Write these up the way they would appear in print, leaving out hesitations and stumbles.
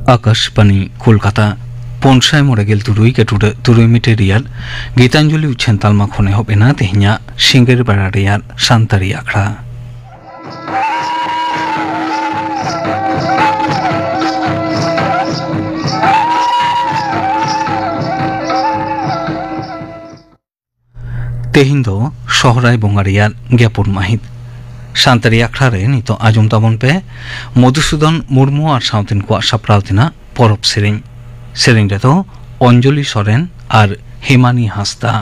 आकाशबाणी कलकाता पनसाय मरेगेल तुरुई के तुरुई मिटे रियाल गीतांजलि उच्छेन तालमा खने होबेना तेहnya सिंगेर बारा रियाल सान्तारी आखड़ा तेहिन दो शहराय बोंगारियाल ज्ञापन माहित सान्तारी आखड़ा रे नितो आजम ताबन पे मधुसूदन मुर्मू और साउथिन को साप्राव दिना परब सेरें सेरें रे तो अंजलि सोरेन और हेमानी हांसदा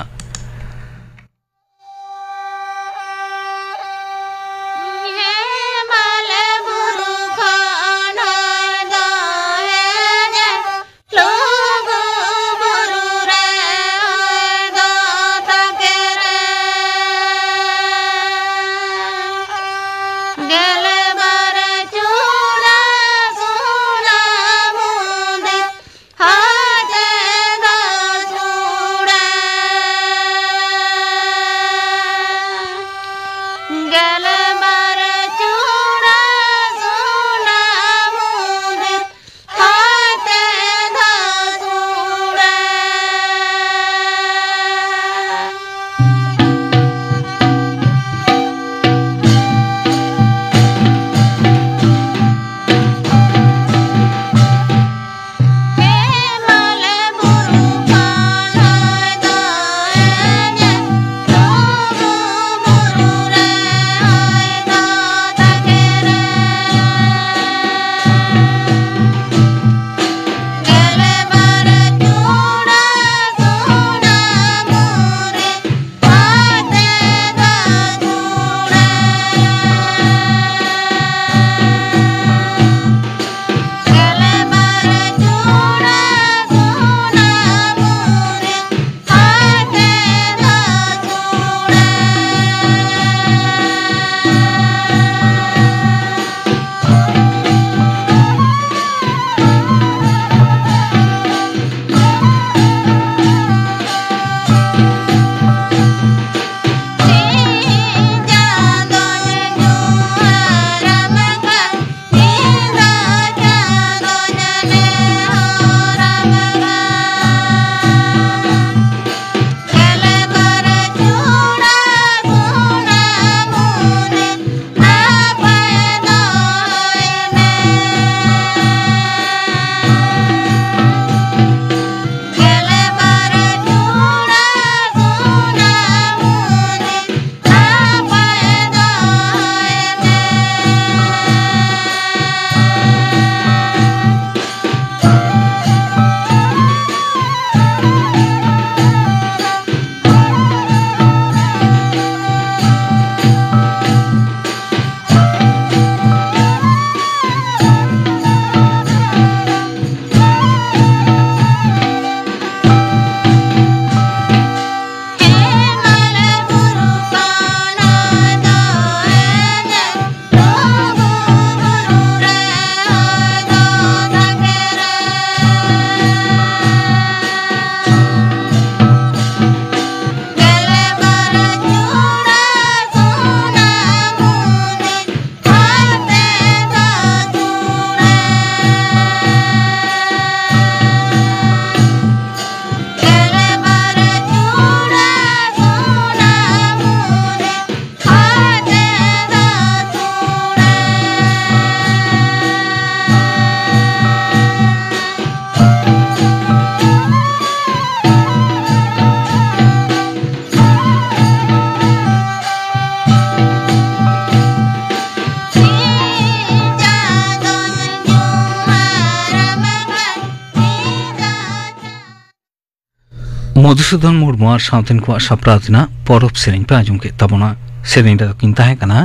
मधुसूदन मुर्मू और साउथिन को साप्राव दिना परब सेरें पे आजम के तबना सेरें रे किनता है कना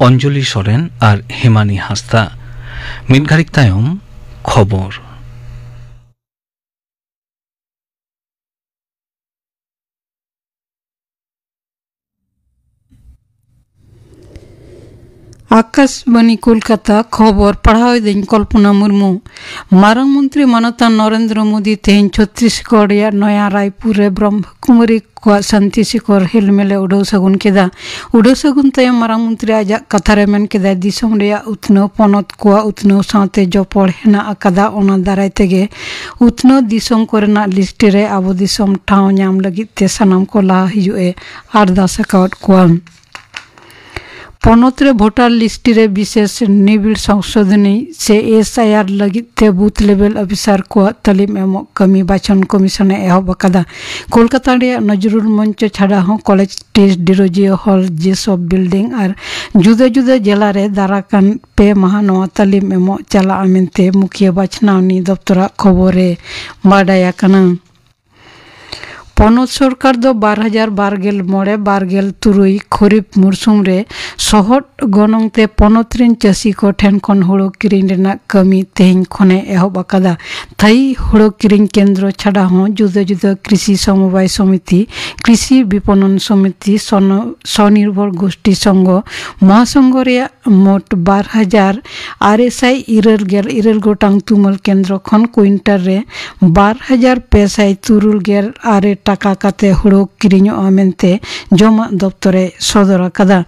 अंजलि सोरेन और हेमानी हांसदा मिद घारिक तायम खबर आकाशवाणी कोलकाता खबर पढ़ाओ दिन कल्पना मुर्मू मारंग मंत्री मानता नरेंद्र मोदी तेहन छत्तीसगढ़ या नया रायपुर ब्रह्मकुमारी को शांति शिखर हेलमेले उड़ाव सगुन केदा उड़ाव सगुन तयम मारंग मंत्री आजा कथारे मेन केदा दिसम रेया उतनो पनत को उतनो साथे जोपड़ हेना अकादा ओना दाराय तेगे उतनो दिसम कोरेना लिस्ट रे आबो दिसम ठाव ᱧᱟᱢ लगित ते सनाम को ला हिजुए आरदास अकाउट कोम पनोतरे भोटार लिस्ट रे विशेष निबिड़ संशोधनी से एसआईआर लगिते बूथ लेवल ऑफिसर को तालीम एमो कमी बाचन कमीशन एहब अकादा कोलकाता रे नजरुल मंच छाड़ा हो कॉलेज टेस्ट डिरोजियो हॉल जेसब बिल्डिंग और जुदा जुदा जिला रे दाराकान पे माह नवा तालीम एमो चला मेनते मुखिया बाछनावनी दफ्तर खबर रे बाडाया कना पनत सरकार दो 2022 खरीफ मौसुम रे सहट गनंगते पनत रेन चासी को ठेन खन हुड़ो किरिंग रेना कमी तेहिं खने एहब अकादा थाई हुड़ो किरिंग केंद्र छाड़ा हो जुदा जुदा कृषि समवाय समिति कृषि विपणन समिति स्वनिर्भर गोष्ठी संघ महासंघ रे मोट 12,600 गोटांग तुमल केंद्र खन क्विंटल रे 12,576 टाका काते हुड़ो किरिंग मेनते जमा दफ्तरे सदर अकादा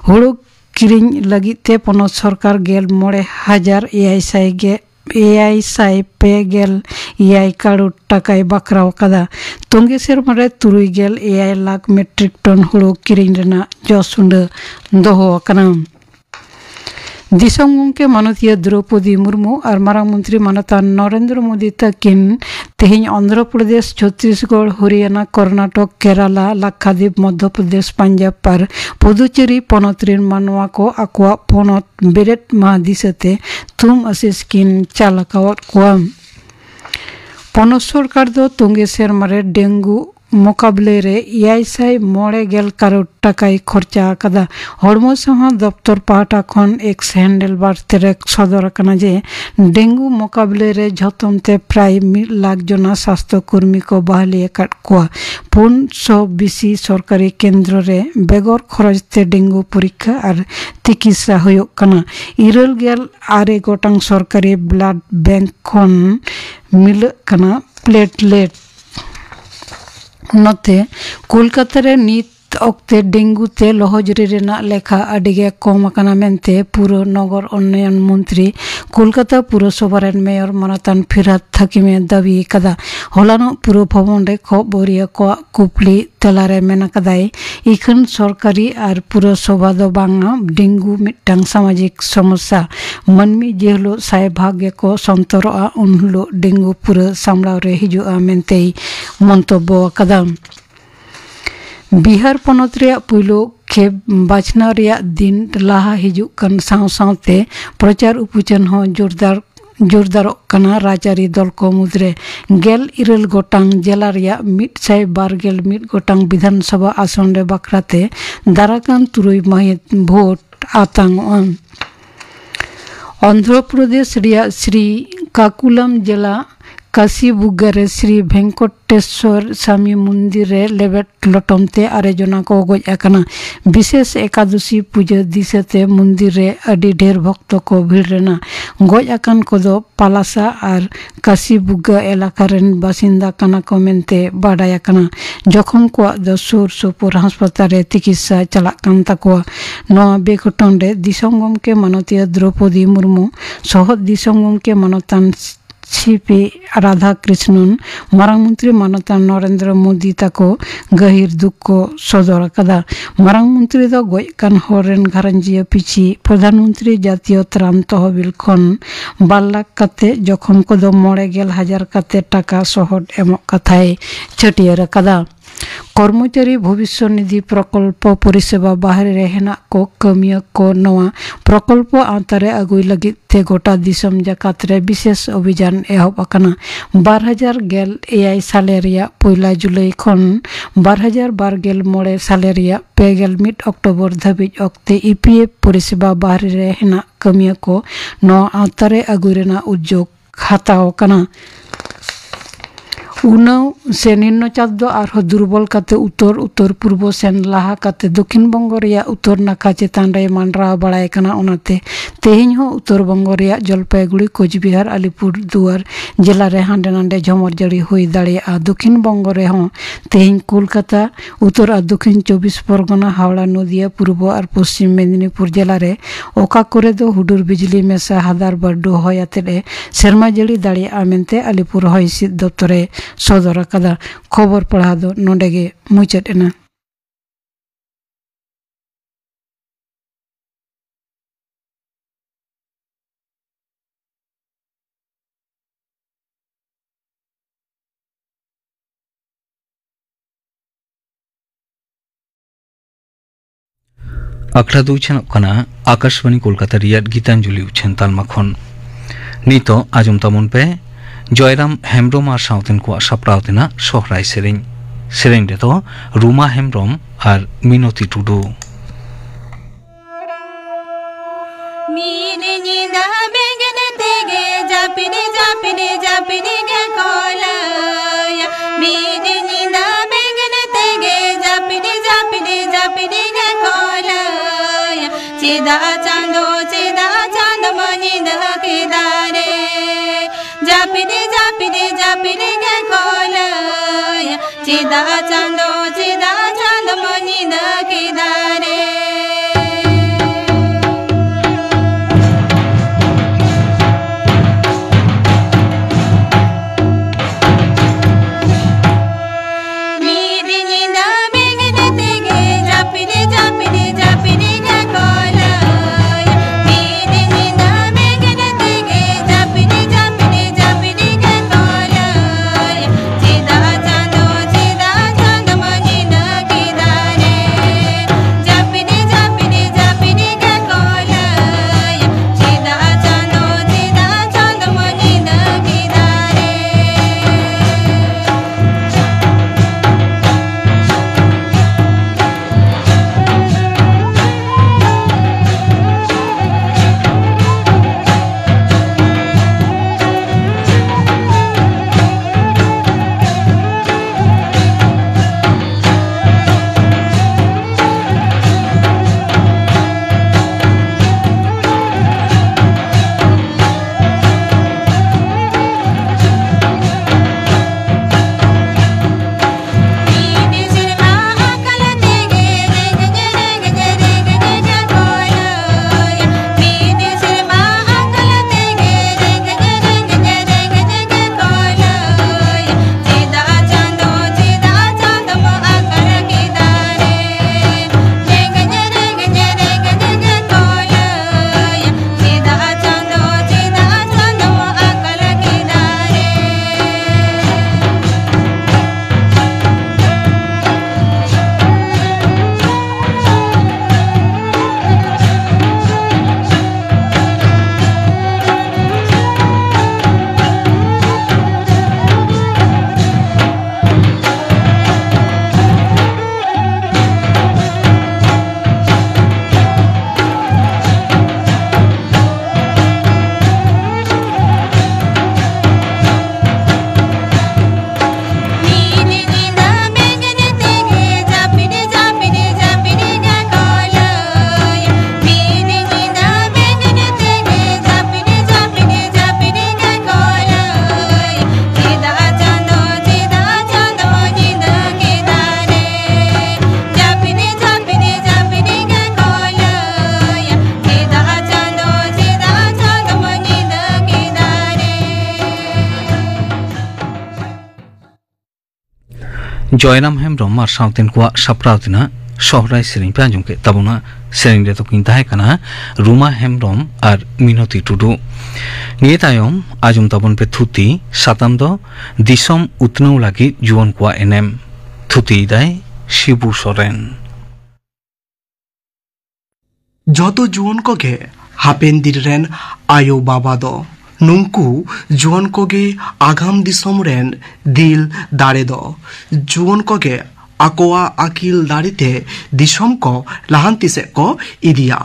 हुड़ो किरिंग लगिते पनत सरकार 16,656 करोड़ टाकाय बाकराव अकादा तोंगे सेरमारे 3.6 लाख मेट्रिक टन हुड़ो किरिंग रेना जसुंड दोहो अकाना दिसम गंके माननीय द्रौपदी मुर्मू और मारांग मंत्री मानता नरेंद्र मोदी तकिन तेहिं आंध्र प्रदेश छत्तीसगढ़ हरियाणा कर्नाटक केरला लक्षद्वीप मध्य प्रदेश पंजाब पर पुदुचेरी पनत रेन मानवा को आकुआ पनत बेरेट महादिसते थुम आशीष किन चालकावत कोम पनत सरकार दो तोंगे सेरमारे डेंगू मुकाबले रे 690 करोड़ टाकाय खर्चा अकादा हड़मो सहा दफ्तर पाहटा खन एक हैंडल बार्ते सदर कना जे डेंगू मुकाबले रे झतमते प्राय 1 लाख जना स्वास्थ्य कर्मी को बहाली अकाद कोआ 520 सरकारी केंद्र रे बेगर खरचते डेंगू परीक्षा और चिकित्सा होयोग कना 8 गोटांग सरकारी ब्लड बैंक खन मिल कना प्लेटलेट नते कोलकाता रे नीत अक्ते डेंगू ते लहजरी रेना लेखा अडिगे कम अकाना मेनते पुरो नगर उन्नयन मंत्री कोलकाता पुरसभा रेन मेयर मानतान फिरात थाकिमे दाबी कदा हलानो पुरो भवन रे खबरिया को कुपली तेलारे मेना कदाय इखन सरकारी और पुरसभा दो बांगा डेंगू मिटांग सामाजिक समस्या मनमी जेहलो साय भाग्य को संतरोआ उनहलो डेंगू पुरो सामलाव रे हिजुआ मेनते मंतब्य कदा बिहार पनत रे पुलो खेब बाछना रे दिन लाहा हिजुक कन सावते प्रचार उपुचन हो जोरदार कना राजारी दल को मुद्रे 11 गोटांग जिला रे 121 गोटांग विधानसभा आसन रे बाकराते दाराकान 3 माहित भोट आतांग आंध्र प्रदेश रे श्री काकुलम जिला काशीबुग्गा श्री वेंकटेश्वर स्वामी मंदिर रे लेबेट लटमते 8 जना को गज अकना विशेष एकादशी पूजा दिसते मंदिर रे अडी ढेर भक्त को भीड़ रेना गज अकन को दो पालासा और काशीबुग्गा इलाका रेन बासिंदा कना को मेनते बाडाय अकना जखम को दो सुर सुपुर अस्पताल रे चिकित्सा चला कान तको नवा बेघटन रे दिसंगम के माननीय द्रौपदी मुर्मू सह दिसंगम के मानतान सीपी राधा कृष्णन मारांग मंत्री मानता नरेंद्र मोदी ताको गहिर दुख को सदर कदा मारांग मंत्री दो गयकान हरेन घारंजिया पिछी प्रधानमंत्री जातीय त्राण तहबिल खन 12 लाख काते जखम को दो 9,000 काते टाका सहट एमक कथाय छटियर कदा कर्मचारी भविष्य निधि प्रकल्प परिसेवा बाहर हेना को कमिया को नवा प्रकल्प आंतरे अगुई लगी ते गोटा दिसम जाकात रे विशेष अभियान एहब अकना 2011 साले रिया 1 जुलाई खन 2022 साले रिया 21 अक्टोबर धाबिज अक्ते ईपीएफ परिसेवा बाहर हेना कमिया को नवा आंतरे अगुई रेना उद्योग हाताव कना उनाव से निम्नचाप दो आरहो दुर्बल काते उत्तर उत्तर पूर्व सेन लाहा काते दक्षिण बंग रेया उत्तर नाका चेतान रे मानरा बड़ाय कना ओनाते तेहेñ हो उत्तर बंग रेया जलपाईगुड़ी कोचबिहार अलीपुर दुआर जिला रे हांडे नांडे झमर जड़ी हुई दाड़ेया दक्षिण बंग रे हो तेहेñ कोलकाता उत्तर और दक्षिण 24 परगना हावड़ा नदिया पूर्व और पश्चिम मेदिनीपुर जिला रे ओका करे दो हुडुर बिजली मेसा हादार बड्डू होयाते रे सेरमा जड़ी दाड़ेया मेनते अलीपुर हयसिद दप्तरे सदर अकादा खबर पढ़ा दो नोडेगे मुचाद एना। अखड़ा दो चनकना आकाशवाणी कोलकाता रियाद गीतांजलि उछन तालमा खन नितो आजम तमन पे जयराम हेम्ब्रम और साउथन को सप्रावतना सोहराय सेरें सेरें रे तो रूमा हेम्ब्रम और मिनती टुडू चिदा चांद मनी दके दारे जापिने जापिने जापिने गे कोलया चिदा चांद मनी दके दारे जयराम हेम्ब्रम और साउथन को सप्रावतना सोहराय सेरें पे आंजम के तबना सेरें रे तो किंता है कना रूमा हेम्ब्रम और मिनती टुडू निये तायम आंजम तबन पे थुती साताम दो दिसम उतनौ लागि जुवन को एनएम थुती दाय शिबू सोरेन जतो जुवन को गे हापेन दिन रेन आयो बाबा दो नुंकु जुवन को गे आगाम दिसम रेन दिल दाड़े दो जुवन को गे आकोआ आकिल दाड़ीते दिसम को लाहांती से को इदिया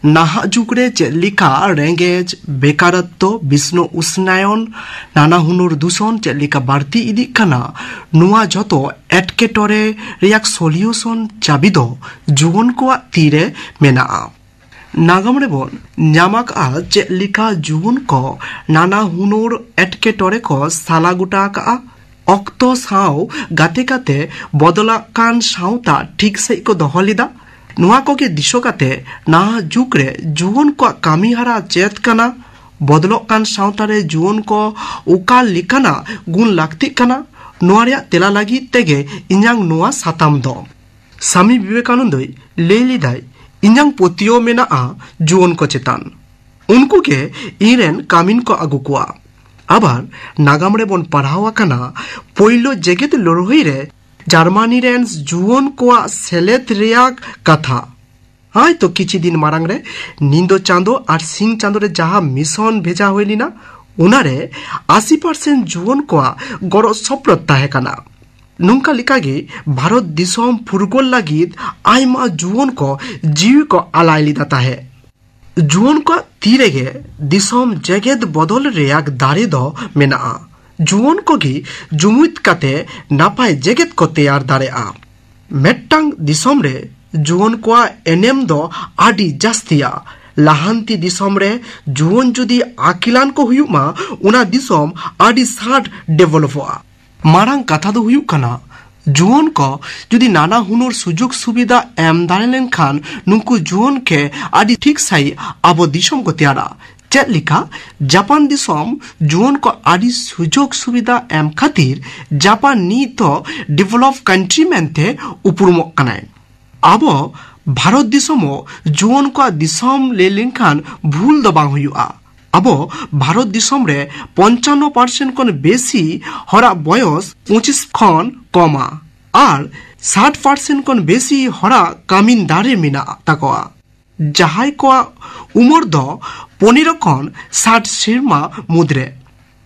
नाहा जुगरे चेलिका रेंगेज बेकारत्व विष्णु उष्णायन नाना हुनुर दूषण चेलिका बाड़ती इदी कना नुआ जतो एटकेटोरे रियाक सल्यूशन चाबी दो जुवन को तीरे मेना नागाम रेबन ᱧᱟᱢᱟᱠ ᱟ चेलिका जुवन को नाना हुनुर एटकेटोरे को साला गुटा का ऑक्तो साव गाते गाते बदला कान सावता ठीक से को दोहो लेदा नुआ को के दिशो काते ना जुग रे जुवन को कामी हरा चेत कना बदलो कान सावता रे जुवन को उका लिकाना गुण लागती कना नुआ रे तेला लागी तेगे इन्यांग नुआ साताम दो स्वामी विवेकानंद लेली दाई इन्यांग पोतियो मेना आ जुवन को चेतान उनको के इरेन कामिन को अगु कुआ आबार नागाम रे बन पढ़ावा कना पोइलो जेगेत लड़ाई रे जार्मानी रेन जुवन को सेलेत रियाक कथा हाय तो किछि दिन मारांग रे निंदो चांदो और सिंह चांदो रे जहा मिशन भेजा होइलिना उनारे 80% जुवन को गरो सप्लत ताहे कना नुंका लिकागे भारत दिसोम फुरगोल लागिद आइमा जुवन को जीव को आलाई लिदा ताहे जुवन को तीरेगे दिसोम जेगेद बदल रेयाक दारे दो मेना जुवन को गी जुमुत काते नापाय जेगेद को तैयार दारे मेट्टांग दिसोम रे जुवन को एनेम दो आदि जास्तिया लाहांती दिसोम रे जुवन जुदी आकिलान को हुयुमा उना दिसोम आदि साठ डेवलप हुआ मारांग कथा दो हुयुक कना जुवन को जुदी नाना हुनुर सुजुग सुविधा एम दारेलेन खान नुंकु जुवन के आदि ठीक सही आबो दिसोम को त्यारा चेत लिखा जापान दिसोम जुवन को आदि सुजुग सुविधा एम खातिर जापान नी तो डेवलप कंट्री मेनते उपरुमो कनाय आबो भारत दिसोमो जुवन को दिसोम लेलिन खान भूल दो बांग हुयुआ आबो भारत दिसोम रे 55% कोन बेसी हरा बयस 25 खन कमा और 60% कोन बेसी हरा कामिन दारे मिना ताकोआ जहाय को उमर दो 15 खन 60 सिरमा मुद्रे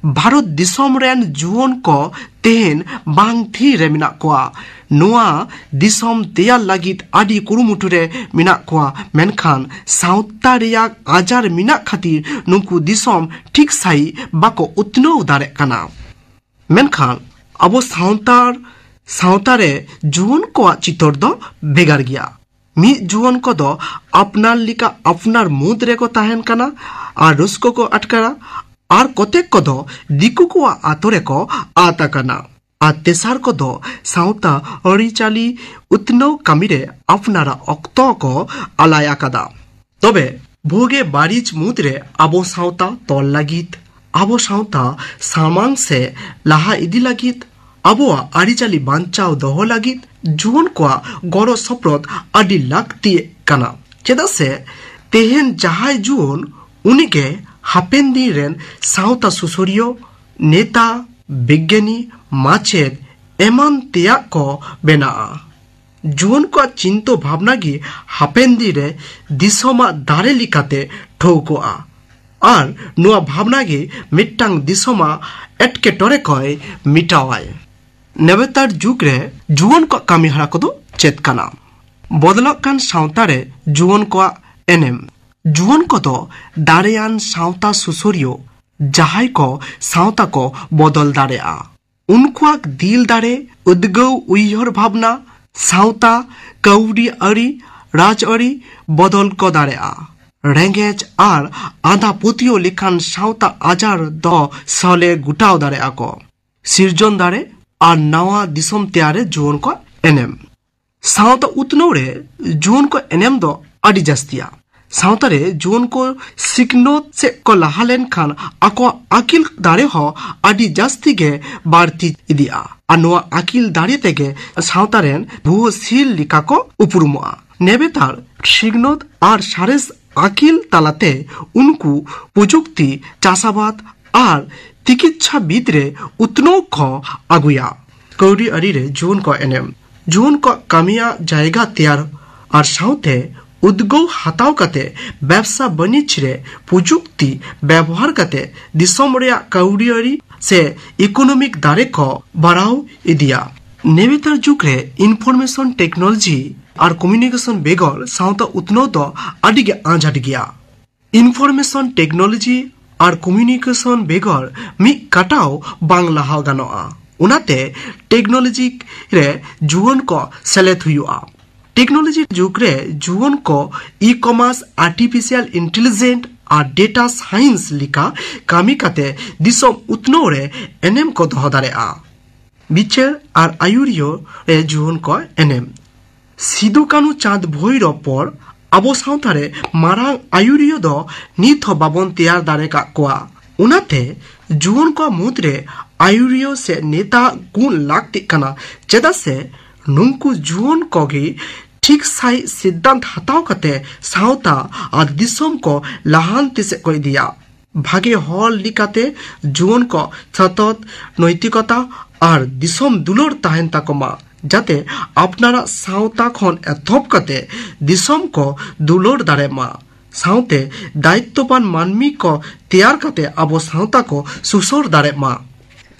भारत दिसोम रेन जुवन को तेहन बांग थी रे मिना कोआ नुआ दिसोम तेया लागित आदि कुरुमुटुरे मिना कोआ मेनखान साउता रियाक आजार मिना खातिर नुंकु दिसोम ठीक सही बाको उतनो उदारे कना मेनखान अबो साउतारे जुवन को चितोर दो बेगार गया मी जुवन को दो अपनार लिका अपनार मुद्रे को ताहेन कना और रुस्को को अटकरा और कतेक को दो दिकु को आतोरे को आता कना आ तेसार को दो साउता अरिचाली उतनो कामिरे अपनारा अक्तो को आलाया कदा तबे भोगे बारिज मुद्रे आबो साउता तोल लागित आबो साउता सामांग से लाहा इदी लागित आबो अरिचाली बांचाओ दोहो लागित जुवन को गरो सप्रत आदि लागती कना चेदा से तेहेन जहाय जुवन उनिके हापेंदी रेन साउता सुसुरियो नेता विज्ञानी माचेद एमान तेया को बेना जुवन को चिंतो भावना गी हापेंदी रे दिसोमा दारे लिकाते ठोकोआ और नुआ भावना गी मिट्टांग दिसोमा एटके टोरे कोय मिटावाय नेवेतार जुग रे जुवन को कामी हरा को दो चेत कना बदलक कान साउता रे जुवन को एनेम जुवन को दो दारेयान साउता सुसुरियो जहाय को साउता को बदल दारे उनको दिल दारे उद्गौ उयहर भावना साउता कौड़ी अरी राज अरी बदल को दारे रेंगेज और आधा पुतियो लिखान साउता आजार दो सले गुटाव दारे को सिरजन दारे और नवा दिसम त्यारे जुवन को एनेम साउता उतनो रे जुवन को एनेम दो अडी जस्तिया साउतारे जुवन को सिकनोत से को लहालेन खान आको अकिल दारे हो आदि जास्ती गे बारती इदिया अनुआ अकिल दारे तेगे साउतारेन भुव सील लिका को उपरुमुआ नेबेतार सिकनोत और सारेस अकिल तालाते उनको प्रजुक्ति चाषाबाद और चिकित्सा बिदरे उतनो को अगुया कौड़ी अरी रे जुवन को एनेम जुवन को कामिया जायगा तैयार और साउते उद्गौ हाताव कते व्यवसा बनिज रे प्रजुक्ति व्यवहार कते दिसोम रे कौड़ियरी से इकोनॉमिक दारे को बढ़ाव इदिया नेवेतार जुग रे इनफॉरमेशन टेक्नोलॉजी আর কমিউনিকেশন বেগর সাঁওতা উতনও দ আডিগে আঁঝাট গিয়া ইনফরমেশন টেকনোলজি আর কমিউনিকেশন বেগর মি কাটাও বাং লাহা গানোa उनाते टेक्नोलॉजी रे जुवन को सेलेत हुआ टेक्नोलॉजी जुग रे जुवन को ई कॉमर्स आर्टिफिशियल इंटेलिजेंट और डेटा साइंस लिखा कामी काते दिसम उतनो रे एनएम को दोह दारेआ बिचर और आयुरियो रे जुवन को एनएम सिदु कानु चाँद भोइरो पर आबो साउथारे मारांग आयुरियो दो नित हो बाबन तैयार दारे का कोआ उनाते जुवन को मुद्रे आयुरियो से नेता गुण लागती कना चेदा से नुंकु जुवन कोगी ठीक साई सिद्धांत हताव कते साउता और दिसम को लाहांति से कोई दिया भागे हॉल लिकाते जुवन को सतत नैतिकता और दिसम दुलोर ताहेन ताकोमा जाते अपनारा साउता खन एथोप कते दिसम को दुलोर दारे मा साउते दायित्ववान मानमी को तैयार कते आबो साउता को सुसोर दारे मा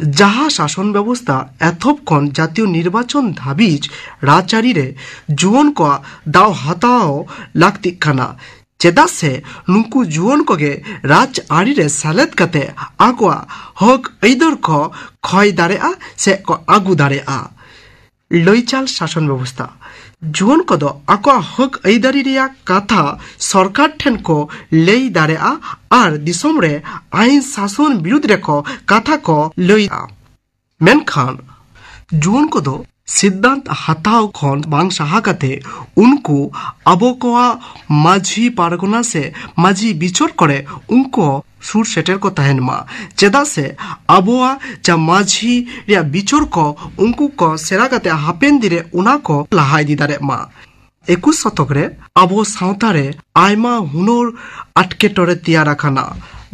जहा शासन व्यवस्था एथोपन जातीय निर्वाचन धाबीज राजचारी रे जुवन को दाव हताओ लागती खाना चेदा से नुकु जुवन को गे राज आरी रे सालेत कते आगवा हक ऐदर को खय दारेआ से को आगु दारेआ लइचाल शासन व्यवस्था जुवन को दो आको हक ऐदारी रिया कथा सरकार ठेन को लई दारेआ और दिसम रे आईन शासन विरुद्ध रे को कथा को लइआ मेनखान जुवन को दो सिद्धांत हताव खन बांग साहा कते उनको आबो कोआ माझी पारगना से माझी बिचोर करे उनको सुर सेटर को तहन मा चेदा से आबोआ चा माझी रिया बिचोर को उनको को सेरा कते हापेन दिरे उना को लहाई दी दारे मा 21 शतक रे आबो सावता रे आयमा हुनर अटके टोरे तियार राखाना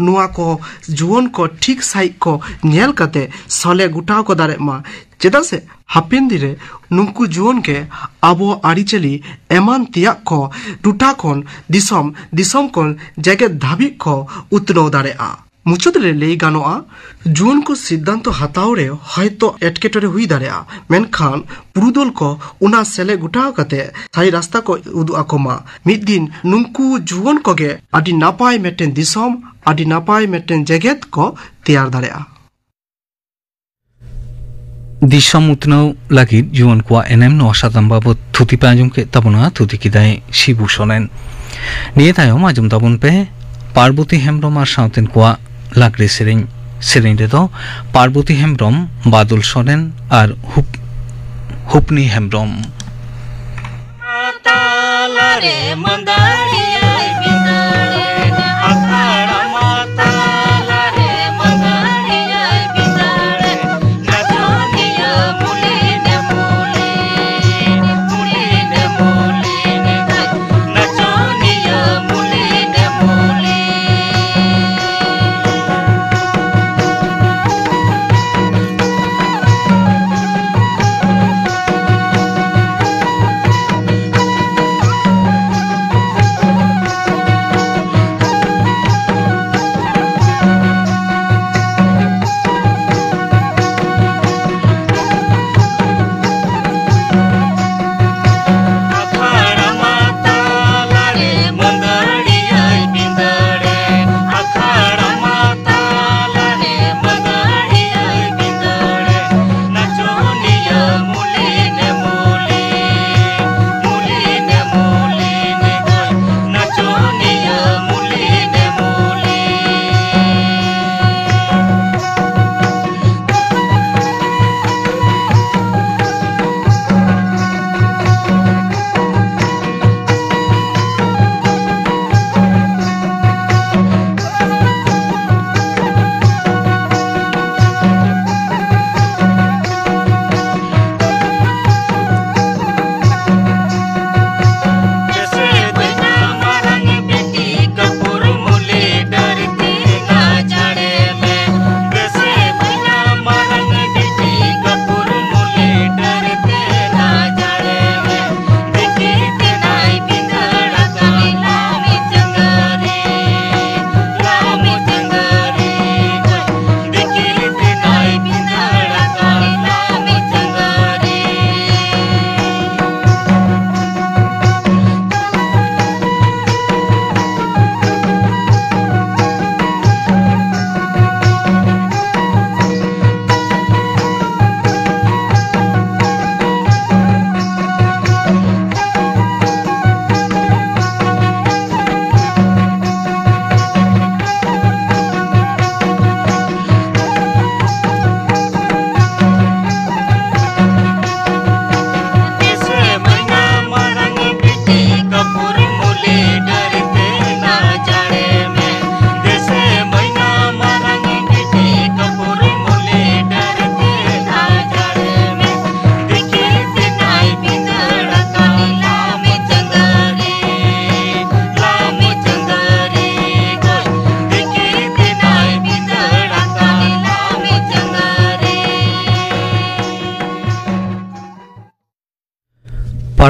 नुआ को जुवन को ठीक साई को नेल कते सले गुटाव को दारे मा चेदा से हापेन दिरे नुंकु जुवन के आबो आरिचली एमान तिया को टूटा कोन दिसम कोन जगे धाबी को उतनो दारे आ मुचुद रे ले गानोआ जुवन को सिद्धांत हताव रे हयतो एटकेटरे हुई दारे आ मेनखान पुरुदल को उना सेले गुटाव कते साई रास्ता को उदु आकोमा मिद दिन नुंकु जुवन को गे आदि नापाय मेटेन दिसम आदि नापाय मेटेन जगत को तैयार दारे आ दिसम उतनाव लागिद जुवन को एनएम नो साताम बाबत थुति पाजुम के तबना थुति किदाय शिबु सोनेन निये तायम आजुम तबन पे पार्वती हेम्ब्रम और साउतेन को लागरे सेरें सेरें रे तो पार्वती हेम्ब्रम बादल सोरेन और हुपनी हेम्ब्रम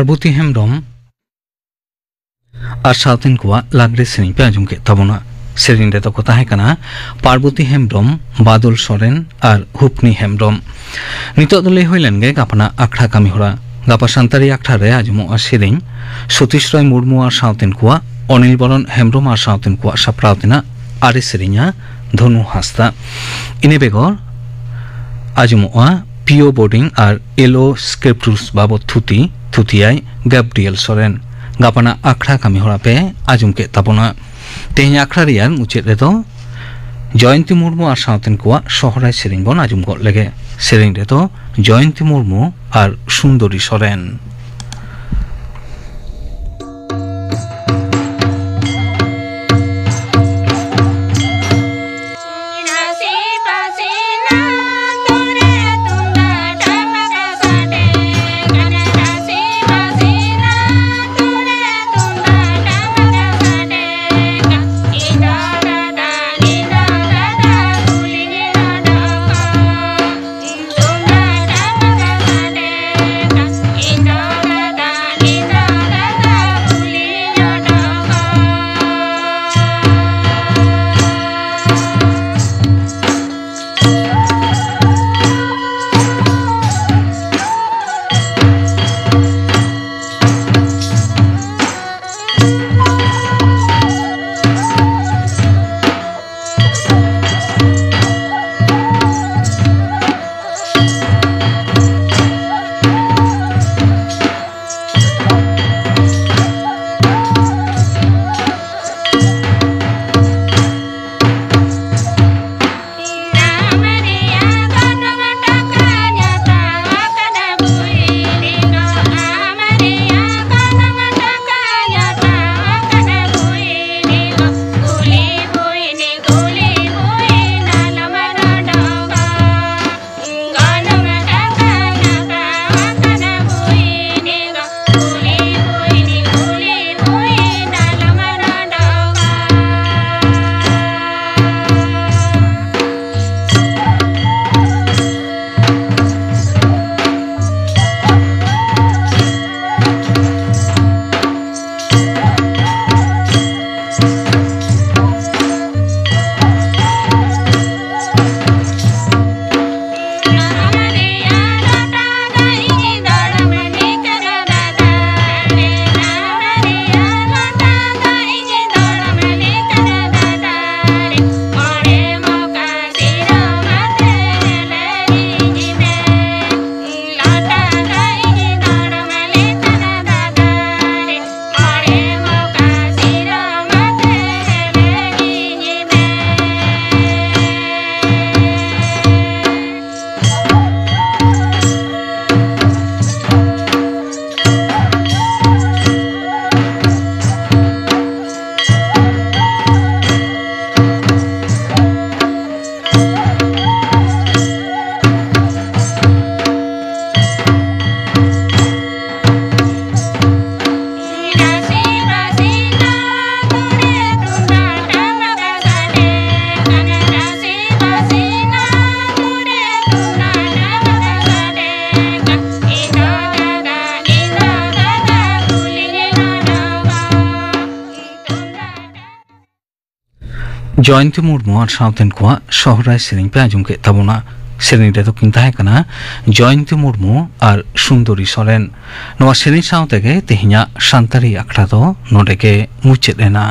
पार्वती हेम्ब्रम और साउथन को लागरे सेरिंग पे आजम के तबना सेरिंग रे तो को ताहे कना पार्वती हेम्ब्रम बादल सोरेन और हुपनी हेम्ब्रम नितो दले होइलेन गे गापना आखड़ा कामी होरा गापा सान्तारी आखड़ा रे आजमो आ सेरिंग सतीश राय मुर्मू और साउथन को अनिल बरन हेम्ब्रम और साउथन को साप्रावतिना आरे सेरिंगा धनु हास्ता इने बेगर आजमो आ पिओ बोर्डिंग और एलो स्क्रिप्टुस बाबत थुतियाई गैब्रियल सोरेन गापना आखड़ा कामी होरा पे आजम के तबना तेहनी आखड़ा रियार मुचेद रे तो जयंती मुर्मू और साउथन को शहराय सेरिंग बन आजम को लगे सेरिंग रे तो जयंती मुर्मू और सुंदरी सोरेन जयंती मुर्मू और साउथन को शहराय सेरिंग पे आजम के तबना सेरिंग रे तो किंता है कना जयंती मुर्मू और सुंदरी सोरेन नवा सेरिंग साउते के तेहिया शांतारी आखड़ा तो नोडे के मुचेद लेना।